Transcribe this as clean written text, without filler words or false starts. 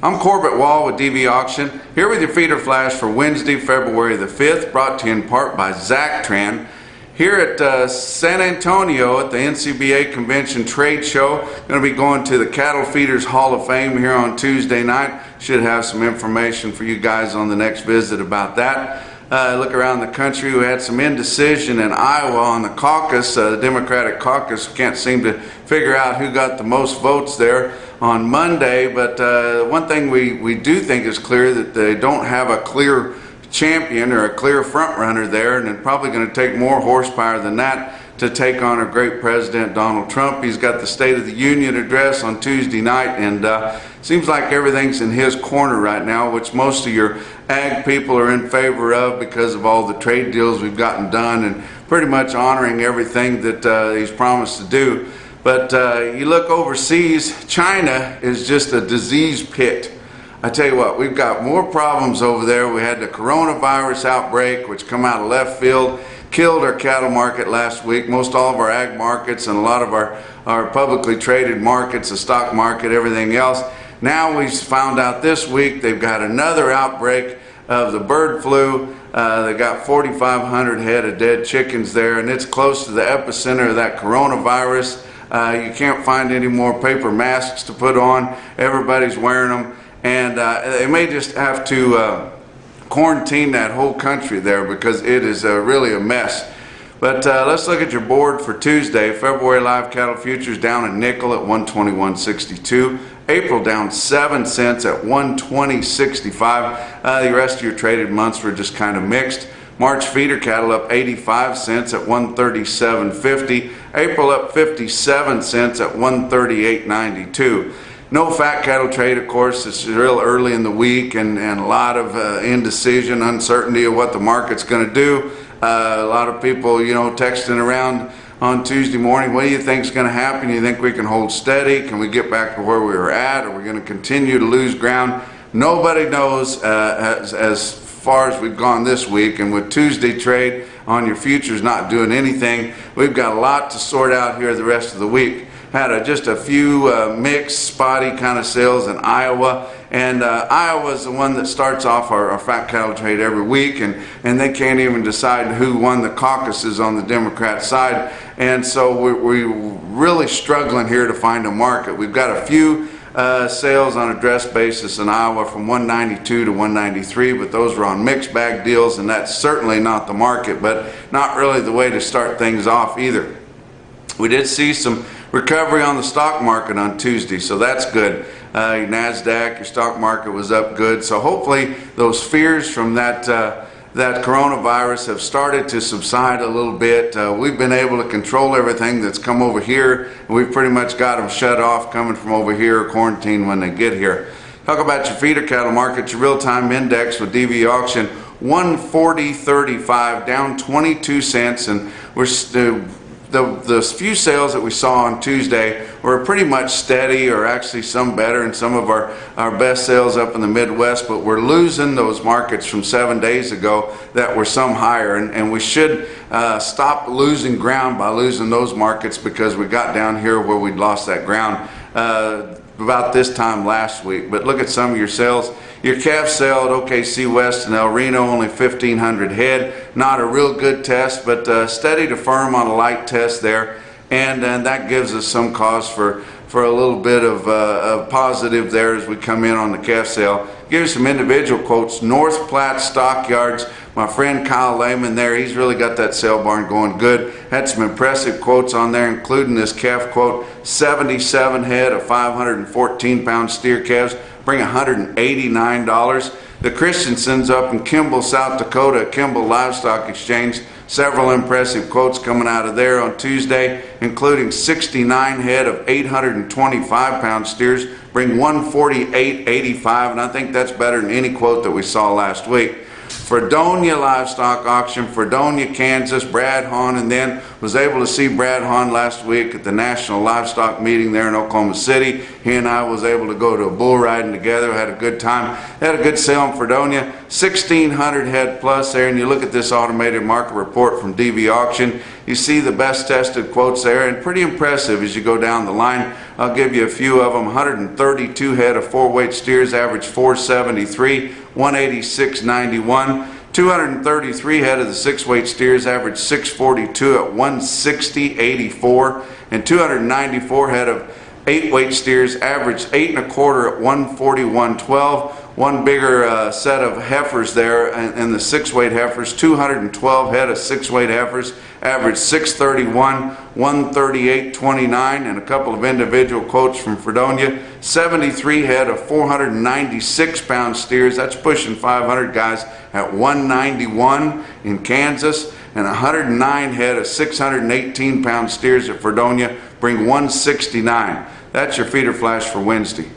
I'm Corbett Wall with DV Auction, here with your feeder flash for Wednesday, February the 5th, brought to you in part by Zactran. Here at San Antonio at the NCBA Convention Trade Show, going to be going to the Cattle Feeders Hall of Fame here on Tuesday night. Should have some information for you guys on the next visit about that. Look around the country, we had some indecision in Iowa on the caucus, the Democratic caucus. Can't seem to figure out who got the most votes there on Monday, but one thing we do think is clear, that they don't have a clear champion or a clear front runner there, and it's probably going to take more horsepower than that to take on our great President Donald Trump. He's got the State of the Union address on Tuesday night, and seems like everything's in his corner right now, which most of your ag people are in favor of because of all the trade deals we've gotten done and pretty much honoring everything that he's promised to do. But you look overseas, China is just a disease pit. I tell you what, we've got more problems over there. We had the coronavirus outbreak, which come out of left field, killed our cattle market last week, most all of our ag markets and a lot of our publicly traded markets, the stock market, everything else. Now we found out this week they've got another outbreak of the bird flu. They got 4,500 head of dead chickens there, and it's close to the epicenter of that coronavirus. You can't find any more paper masks to put on. Everybody's wearing them, and they may just have to quarantine that whole country there because it is really a mess. But let's look at your board for Tuesday. February live cattle futures down a nickel at 121.62. April down 7 cents at 120.65. The rest of your traded months were just kind of mixed. March feeder cattle up 85 cents at 137.50. April up 57 cents at 138.92. No fat cattle trade, of course. It's real early in the week, and a lot of indecision, uncertainty of what the market's going to do. A lot of people, you know, texting around on Tuesday morning, what do you think is going to happen? You think we can hold steady? Can we get back to where we were at? Are we going to continue to lose ground? Nobody knows as far as we've gone this week, and with Tuesday trade on your futures not doing anything, we've got a lot to sort out here the rest of the week. Had just a few mixed, spotty kind of sales in Iowa, and Iowa's the one that starts off our fat cattle trade every week, and they can't even decide who won the caucuses on the Democrat side, and so we're really struggling here to find a market. We've got a few sales on a dress basis in Iowa from 192 to 193, but those were on mixed bag deals, and that's certainly not the market, but not really the way to start things off either. We did see some recovery on the stock market on Tuesday, so that's good. Your NASDAQ, your stock market was up good, so hopefully those fears from that coronavirus have started to subside a little bit. We've been able to control everything that's come over here, and we've pretty much got them shut off coming from over here, quarantined when they get here. Talk about your feeder cattle market, your real-time index with DV Auction, 140.35, down 22 cents, and we're the few sales that we saw on Tuesday were pretty much steady, or actually some better, and some of our best sales up in the Midwest, but we're losing those markets from 7 days ago that were some higher, and we should stop losing ground by losing those markets, because we got down here where we'd lost that ground about this time last week. But look at some of your sales. Your calf sale at OKC West and El Reno, only 1,500 head. Not a real good test, but steady to firm on a light test there. And that gives us some cause for a little bit of positive there as we come in on the calf sale. Give you some individual quotes. North Platte Stockyards, my friend Kyle Lehman there, he's really got that sale barn going good. Had some impressive quotes on there, including this calf quote, 77 head of 514-pound steer calves, bring $189. The Christensen's up in Kimball, South Dakota, at Kimball Livestock Exchange. Several impressive quotes coming out of there on Tuesday, including 69 head of 825-pound steers, bring $148.85, and I think that's better than any quote that we saw last week. Fredonia Livestock Auction, Fredonia, Kansas, Brad Hahn, and then Was able to see Brad Hahn last week at the National Livestock Meeting there in Oklahoma City. He and I was able to go to a bull riding together, had a good time. Had a good sale in Fredonia, 1,600 head plus there, and you look at this automated market report from DV Auction, you see the best tested quotes there, and pretty impressive as you go down the line. I'll give you a few of them. 132 head of 4-weight steers, average 473, 186.91. 233 head of the 6-weight steers, average 642 at 160.84, and 294 head of 8-weight steers, average 8 1/4 at 141.12. One bigger set of heifers there, and the 6-weight heifers, 212 head of 6-weight heifers, average 631, 138.29, and a couple of individual quotes from Fredonia. 73 head of 496-pound steers, that's pushing 500 guys, at 191 in Kansas, and 109 head of 618-pound steers at Fredonia bring 169. That's your feeder flash for Wednesday.